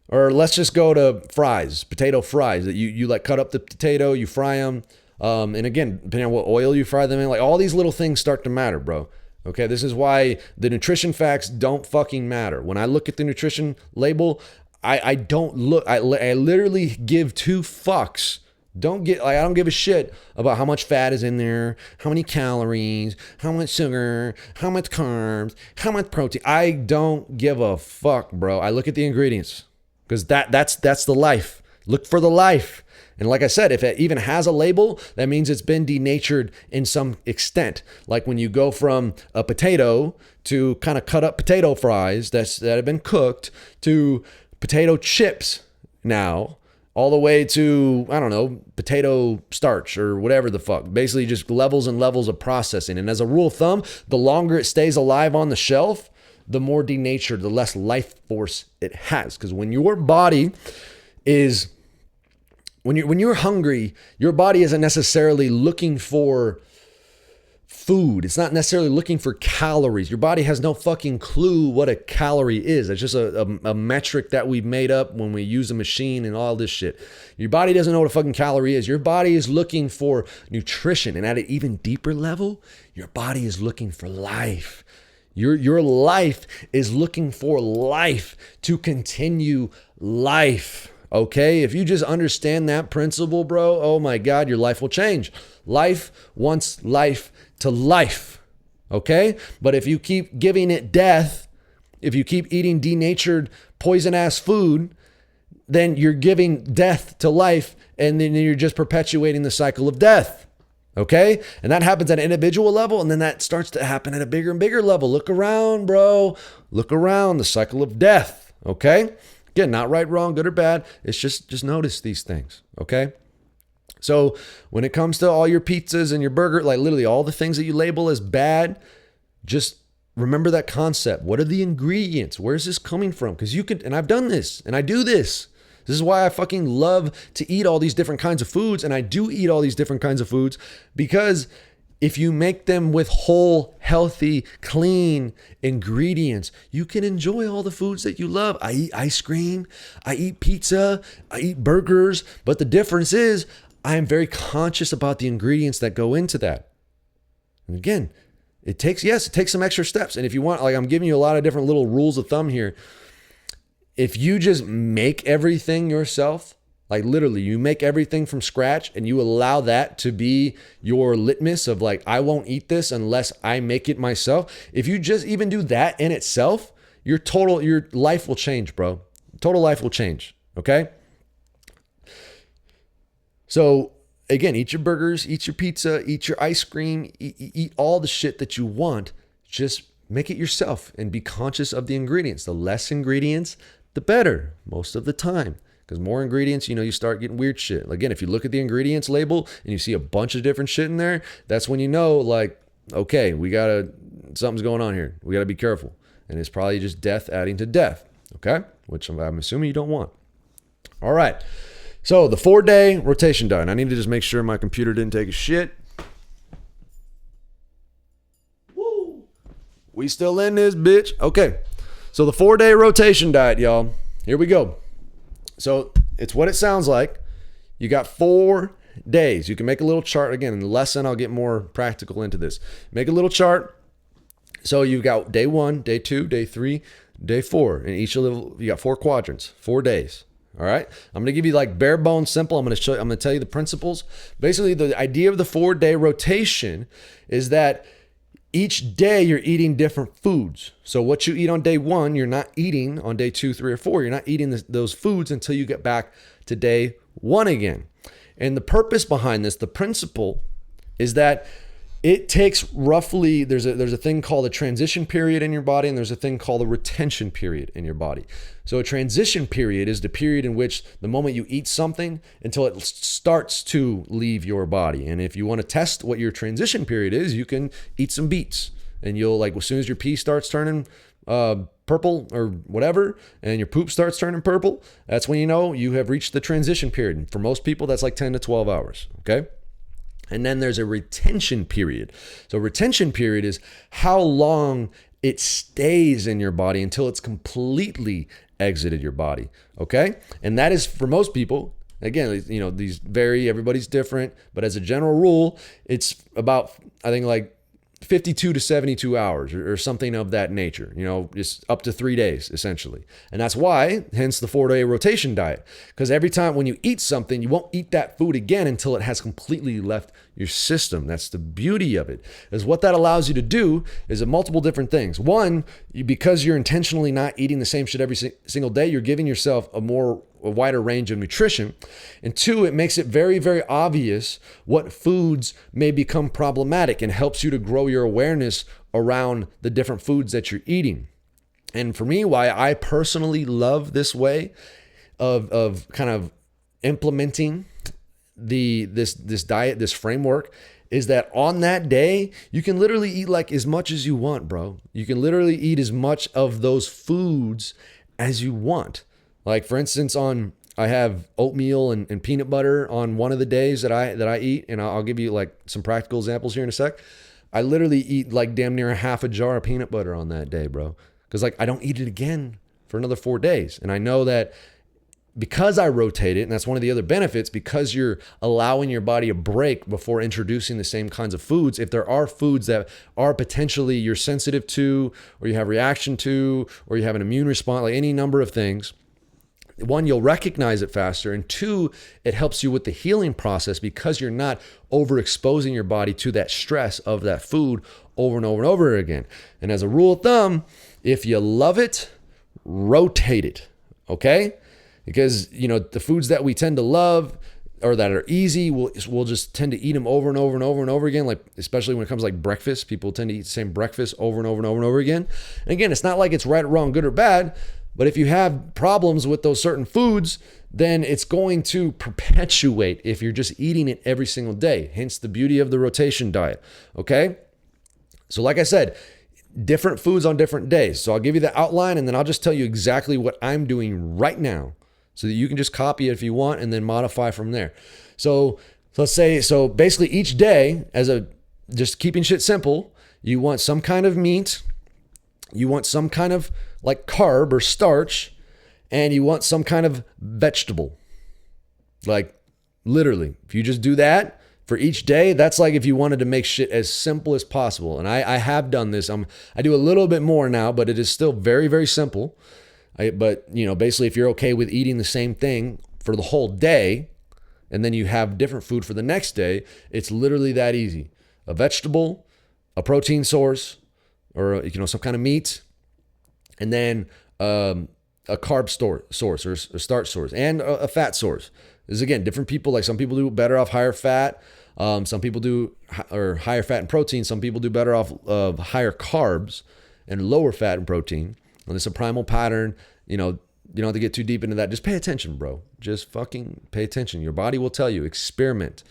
Speaker 1: Or let's just go to fries, potato fries that you like cut up the potato, you fry them. And again, depending on what oil you fry them in, like all these little things start to matter, bro. Okay, this is why the nutrition facts don't fucking matter. When I look at the nutrition label, I don't look, I literally give two fucks. I don't give a shit about how much fat is in there, how many calories, how much sugar, how much carbs, how much protein. I don't give a fuck, bro. I look at the ingredients because that's the life. Look for the life. And like I said, if it even has a label, that means it's been denatured in some extent. Like when you go from a potato to kind of cut up potato fries that have been cooked to potato chips now, all the way to, I don't know, potato starch or whatever the fuck. Basically just levels and levels of processing. And as a rule of thumb, the longer it stays alive on the shelf, the more denatured, the less life force it has. Because when your body is, when you're hungry, your body isn't necessarily looking for food. It's not necessarily looking for calories. Your body has no fucking clue what a calorie is. It's just a metric that we've made up when we use a machine and all this shit. Your body doesn't know what a fucking calorie is. Your body is looking for nutrition. And at an even deeper level, your body is looking for life. Your life is looking for life to continue life. Okay, if you just understand that principle, bro, oh my God, your life will change. Life wants life to life, okay? But if you keep giving it death, if you keep eating denatured, poison-ass food, then you're giving death to life, and then you're just perpetuating the cycle of death, okay? And that happens at an individual level, and then that starts to happen at a bigger and bigger level. Look around, bro. Look around, the cycle of death, okay? Again, not right, wrong, good or bad. It's just notice these things, okay? So when it comes to all your pizzas and your burger, like literally all the things that you label as bad, just remember that concept. What are the ingredients? Where is this coming from? Because you could, and I've done this, and I do this. This is why I fucking love to eat all these different kinds of foods, and I do eat all these different kinds of foods because if you make them with whole, healthy, clean ingredients, you can enjoy all the foods that you love. I eat ice cream, I eat pizza, I eat burgers, but the difference is I am very conscious about the ingredients that go into that. And again, it takes some extra steps. And if you want, like I'm giving you a lot of different little rules of thumb here. If you just make everything yourself, like literally you make everything from scratch and you allow that to be your litmus of like, I won't eat this unless I make it myself. If you just even do that in itself, your life will change, bro. Total life will change. Okay. So again, eat your burgers, eat your pizza, eat your ice cream, eat all the shit that you want. Just make it yourself and be conscious of the ingredients. The less ingredients, the better most of the time. Because more ingredients, you start getting weird shit. Again, if you look at the ingredients label and you see a bunch of different shit in there, that's when you know, like, okay, something's going on here. We got to be careful. And it's probably just death adding to death, okay? Which I'm assuming you don't want. All right. So the 4-day rotation diet. I need to just make sure my computer didn't take a shit. Woo! We still in this, bitch. Okay. So the 4-day rotation diet, y'all. Here we go. So it's what it sounds like. You got 4 days. You can make a little chart. Again, in the lesson, I'll get more practical into this. Make a little chart. So you've got day 1, day 2, day 3, day 4. And each of them, you got 4 quadrants, 4 days. All right. I'm going to give you like bare bones simple. I'm going to tell you the principles. Basically, the idea of the 4-day rotation is that each day you're eating different foods. So what you eat on day 1, you're not eating on day 2, 3, or 4. You're not eating those foods until you get back to day 1 again. And the purpose behind this, the principle, is that it takes roughly, there's a thing called a transition period in your body, and there's a thing called a retention period in your body. So a transition period is the period in which the moment you eat something until it starts to leave your body. And if you want to test what your transition period is, you can eat some beets, and you'll, like, as soon as your pee starts turning purple or whatever, and your poop starts turning purple, that's when you know you have reached the transition period. And for most people, that's like 10 to 12 hours. Okay. And then there's a retention period. So retention period is how long it stays in your body until it's completely exited your body. Okay. And that is for most people. Again, these vary, everybody's different, but as a general rule, it's about, I think, like 52 to 72 hours or something of that nature, just up to 3 days essentially. And that's why, hence the 4-day rotation diet, because every time when you eat something, you won't eat that food again until it has completely left your system. That's the beauty of it, is what that allows you to do is multiple different things. One, because you're intentionally not eating the same shit every single day, you're giving yourself a wider range of nutrition. And two, it makes it very, very obvious what foods may become problematic and helps you to grow your awareness around the different foods that you're eating. And for me, why I personally love this way of kind of implementing this diet, this framework, is that on that day, you can literally eat like as much as you want, bro. You can literally eat as much of those foods as you want. Like for instance, I have oatmeal and peanut butter on one of the days that I eat, and I'll give you like some practical examples here in a sec. I literally eat like damn near a half a jar of peanut butter on that day, bro. Because like I don't eat it again for another 4 days. And I know that because I rotate it, and that's one of the other benefits, because you're allowing your body a break before introducing the same kinds of foods. If there are foods that are potentially you're sensitive to, or you have reaction to, or you have an immune response, like any number of things, one, you'll recognize it faster. And two, it helps you with the healing process because you're not overexposing your body to that stress of that food over and over and over again. And as a rule of thumb, if you love it, rotate it, okay? Because, the foods that we tend to love or that are easy, we'll just tend to eat them over and over and over and over again. Like, especially when it comes to like breakfast, people tend to eat the same breakfast over and over and over and over again. And again, it's not like it's right or wrong, good or bad. But if you have problems with those certain foods, then it's going to perpetuate if you're just eating it every single day. Hence the beauty of the rotation diet. Okay. So like I said, different foods on different days. So I'll give you the outline and then I'll just tell you exactly what I'm doing right now so that you can just copy it if you want and then modify from there. So let's say, basically each day, just keeping shit simple, you want some kind of meat, you want some kind of like carb or starch, and you want some kind of vegetable. Like literally, if you just do that for each day, that's like if you wanted to make shit as simple as possible. And I have done this. I do a little bit more now, but it is still very, very simple. But basically if you're okay with eating the same thing for the whole day, and then you have different food for the next day, it's literally that easy. A vegetable, a protein source, or some kind of meat, and then a carb source or a starch source, and a fat source. This is, again, different people. Like some people do better off higher fat. Some people do or higher fat and protein. Some people do better off of higher carbs and lower fat and protein. And it's a primal pattern. You don't have to get too deep into that. Just pay attention, bro. Just fucking pay attention. Your body will tell you. Experiment.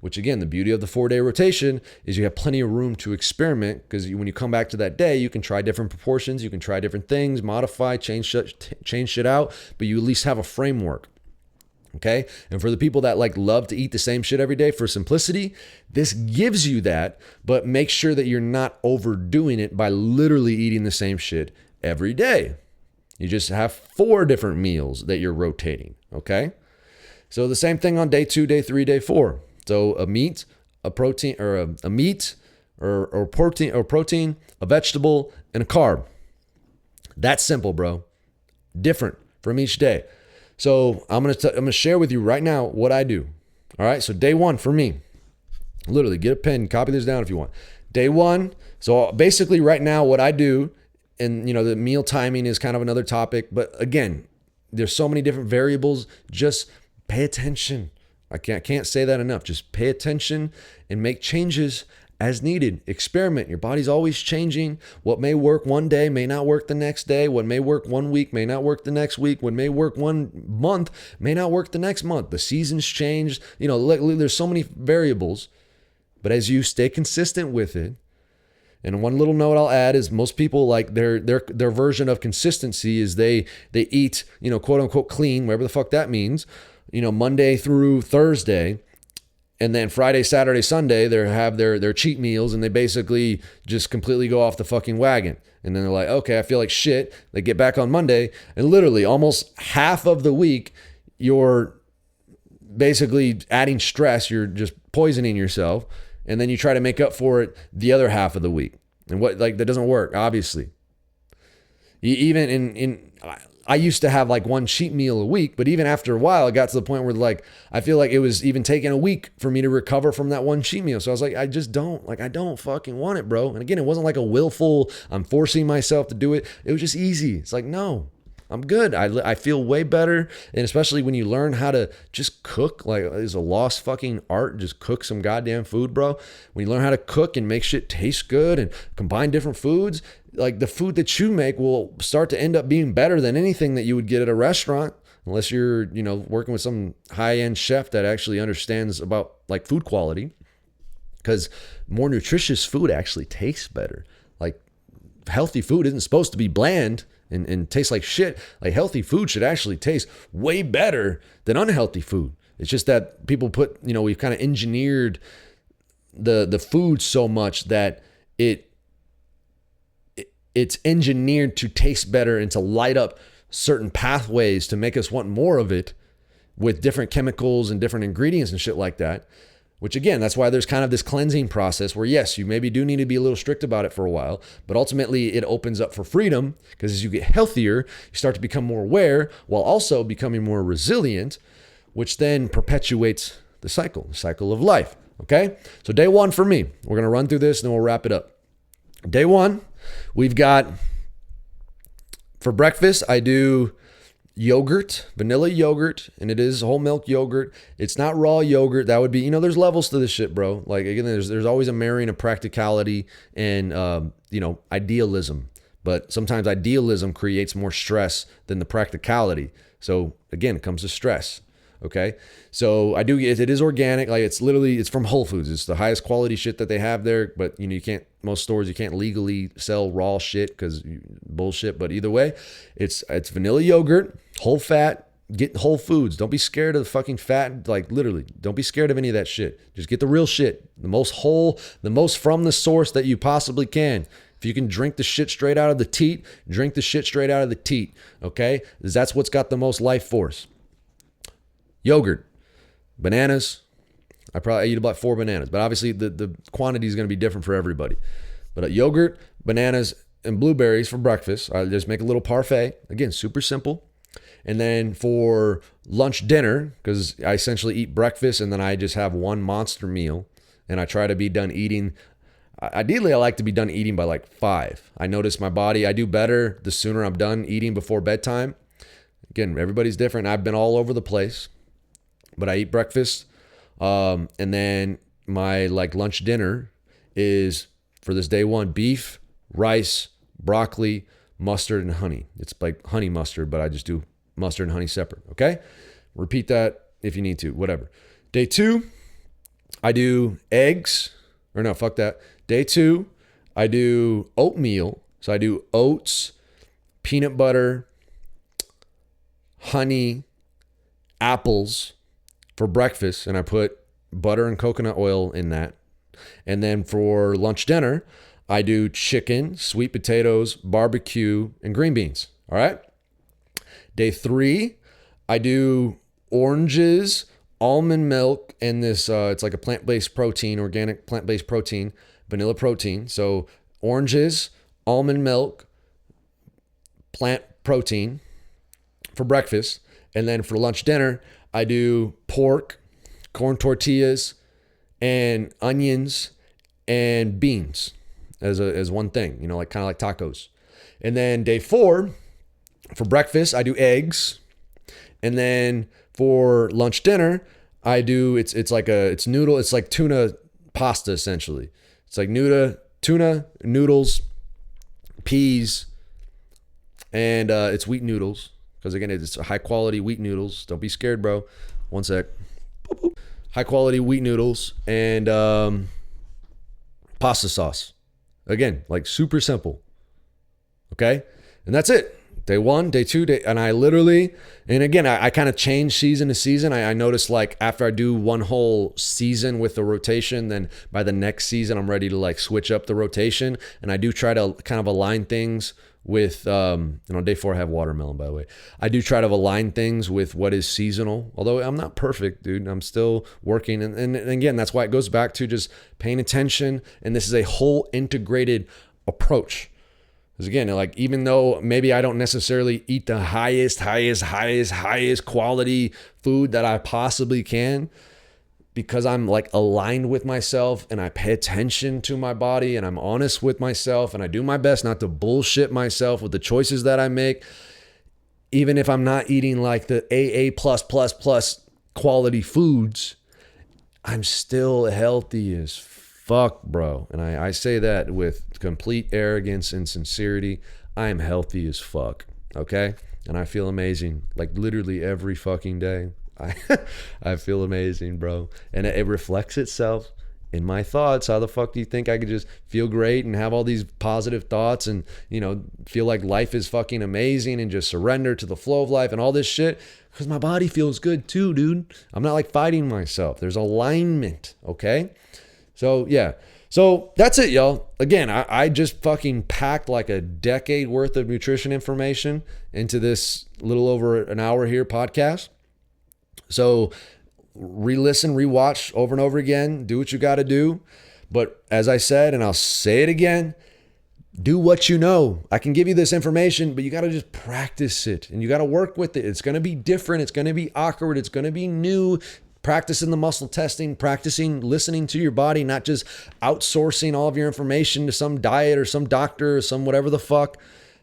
Speaker 1: Which again, the beauty of the 4-day rotation is you have plenty of room to experiment, because when you come back to that day, you can try different proportions, you can try different things, modify, change shit out, but you at least have a framework. Okay. And for the people that love to eat the same shit every day, for simplicity, this gives you that, but make sure that you're not overdoing it by literally eating the same shit every day. You just have 4 different meals that you're rotating. Okay. So the same thing on day 2, day 3, day 4. So a meat, a protein, or a meat, or protein, a vegetable, and a carb. That's simple, bro. Different from each day. So I'm gonna share with you right now what I do. All right. So day 1 for me, literally get a pen, copy this down if you want. Day 1. So basically, right now, what I do, and the meal timing is kind of another topic, but again, there's so many different variables. Just pay attention. I can't say that enough. Just pay attention and make changes as needed. Experiment. Your body's always changing. What may work one day may not work the next day. What may work one week may not work the next week. What may work one month may not work the next month. The seasons change. There's so many variables. But as you stay consistent with it, and one little note I'll add is most people, their version of consistency is they eat, quote unquote clean, whatever the fuck that means, Monday through Thursday, And then Friday, Saturday, Sunday, they have their cheat meals, and they basically just completely go off the fucking wagon. And then they're like, okay, I feel like shit. They get back on Monday, and literally almost half of the week, you're basically adding stress. You're just poisoning yourself. And then you try to make up for it the other half of the week. And that doesn't work, obviously. Even I used to have like one cheat meal a week, but even after a while, it got to the point where like, I feel like it was even taking a week for me to recover from that one cheat meal. So I was like, I don't fucking want it, bro. And again, it wasn't like a willful, I'm forcing myself to do it. It was just easy. It's like, no, I'm good. I feel way better. And especially when you learn how to just cook, like it's a lost fucking art, just cook some goddamn food, bro. When you learn how to cook and make shit taste good and combine different foods, like the food that you make will start to end up being better than anything that you would get at a restaurant, unless you're, working with some high-end chef that actually understands about like food quality, because more nutritious food actually tastes better. Like healthy food isn't supposed to be bland and taste like shit. Like healthy food should actually taste way better than unhealthy food. It's just that people we've kind of engineered the food so much that it's engineered to taste better and to light up certain pathways to make us want more of it with different chemicals and different ingredients and shit like that. Which again, that's why there's kind of this cleansing process where yes, you maybe do need to be a little strict about it for a while, but ultimately it opens up for freedom, because as you get healthier, you start to become more aware while also becoming more resilient, which then perpetuates the cycle of life. Okay? So day one for me, we're going to run through this and then we'll wrap it up. Day one, we've got, for breakfast, I do yogurt, vanilla yogurt, and it is whole milk yogurt. It's not raw yogurt. That would be, there's levels to this shit, bro. Like again, there's always a marrying of practicality and, idealism. But sometimes idealism creates more stress than the practicality. So again, it comes to stress. Okay. So it is organic. Like it's from Whole Foods. It's the highest quality shit that they have there. But most stores, you can't legally sell raw shit because bullshit. But either way, it's vanilla yogurt, whole fat, get Whole Foods. Don't be scared of the fucking fat. Like literally, don't be scared of any of that shit. Just get the real shit, the most whole, the most from the source that you possibly can. If you can drink the shit straight out of the teat, drink the shit straight out of the teat. Okay. Because that's what's got the most life force. Yogurt, bananas. I probably eat about 4 bananas, but obviously the quantity is going to be different for everybody. But yogurt, bananas, and blueberries for breakfast. I just make a little parfait. Again, super simple. And then for lunch, dinner, because I essentially eat breakfast and then I just have one monster meal. And I try to be done eating. Ideally, I like to be done eating by like 5. I notice my body, I do better the sooner I'm done eating before bedtime. Again, everybody's different. I've been all over the place. But I eat breakfast, and then my lunch dinner is, for this day one, beef, rice, broccoli, mustard, and honey. It's like honey mustard, but I just do mustard and honey separate, okay? Repeat that if you need to, whatever. Day 2, I do eggs, or no, fuck that. Day 2, I do oatmeal. So I do oats, peanut butter, honey, apples, for breakfast, and I put butter and coconut oil in that. And then for lunch dinner, I do chicken, sweet potatoes, barbecue, and green beans. All right. Day 3, I do oranges, almond milk, and this, it's like a plant-based protein, organic plant-based protein, vanilla protein. So oranges, almond milk, plant protein for breakfast. And then for lunch dinner, I do pork, corn tortillas, and onions and beans as one thing, kind of like tacos. And then day 4, for breakfast, I do eggs. And then for lunch dinner, I do, it's noodle, it's like tuna pasta essentially. It's like tuna, noodles, peas, and it's wheat noodles. Because again, it's high quality wheat noodles. Don't be scared, bro. One sec. High quality wheat noodles and pasta sauce. Again, like super simple. Okay? And that's it. Day 1, day 2, and I literally, and again, I kind of change season to season. I notice like after I do one whole season with the rotation, then by the next season, I'm ready to like switch up the rotation. And I do try to kind of align things with, on day 4, I have watermelon, by the way. I do try to align things with what is seasonal, although I'm not perfect, dude. I'm still working. And again, that's why it goes back to just paying attention. And this is a whole integrated approach. Because again, like even though maybe I don't necessarily eat the highest quality food that I possibly can, because I'm like aligned with myself and I pay attention to my body and I'm honest with myself and I do my best not to bullshit myself with the choices that I make, even if I'm not eating like the AA plus quality foods, I'm still healthy as fuck, bro. And I say that with complete arrogance and sincerity. I am healthy as fuck, okay? And I feel amazing, like literally every fucking day. I feel amazing, bro. And it reflects itself in my thoughts. How the fuck do you think I could just feel great and have all these positive thoughts and, feel like life is fucking amazing and just surrender to the flow of life and all this shit? Because my body feels good too, dude. I'm not like fighting myself. There's alignment, okay? So, yeah. So that's it, y'all. Again, I just fucking packed like a decade worth of nutrition information into this little over an hour here podcast. So re-listen, re-watch over and over again. Do what you got to do. But as I said, and I'll say it again, do what you know. I can give you this information, but you got to just practice it and you got to work with it. It's going to be different. It's going to be awkward. It's going to be new. Practicing the muscle testing, practicing listening to your body, not just outsourcing all of your information to some diet or some doctor or some whatever the fuck.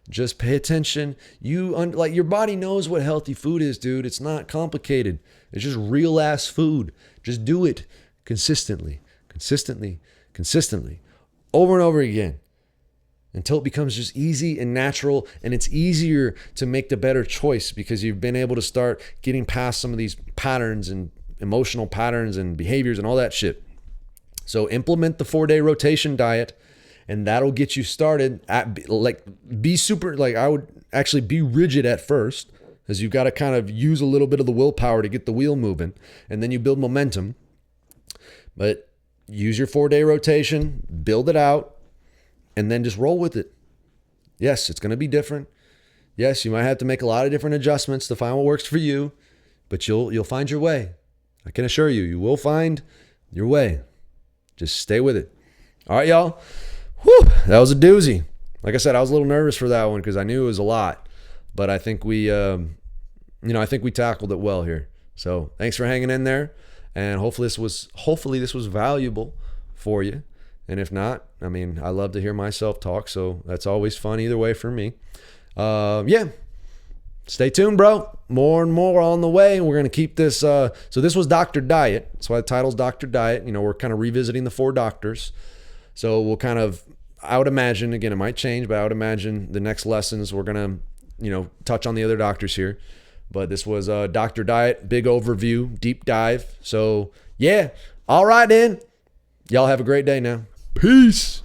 Speaker 1: Just pay attention. Like your body knows what healthy food is, dude. It's not complicated. It's just real ass food. Just do it consistently, over and over again until it becomes just easy and natural, and it's easier to make the better choice because you've been able to start getting past some of these patterns and emotional patterns and behaviors and all that shit. So implement the 4-day rotation diet, and that'll get you started at be super, like I would actually be rigid at first, because you've got to kind of use a little bit of the willpower to get the wheel moving, and then you build momentum. But use your 4-day rotation, build it out, and then just roll with it. Yes, it's going to be different. Yes, you might have to make a lot of different adjustments to find what works for you, but you'll find your way. I can assure you, you will find your way. Just stay with it. All right, y'all. Whew, that was a doozy. Like I said, I was a little nervous for that one because I knew it was a lot, but I think we tackled it well here. So thanks for hanging in there, and hopefully this was valuable for you. And if not, I mean, I love to hear myself talk, so that's always fun either way for me. Yeah. Stay tuned, bro. More and more on the way. We're going to keep this. So this was Dr. Diet. That's why the title's Dr. Diet. We're kind of revisiting the 4 doctors. So we'll kind of, I would imagine, again, it might change, but I would imagine the next lessons we're going to, touch on the other doctors here. But this was Dr. Diet, big overview, deep dive. So yeah. All right, then. Y'all have a great day now. Peace.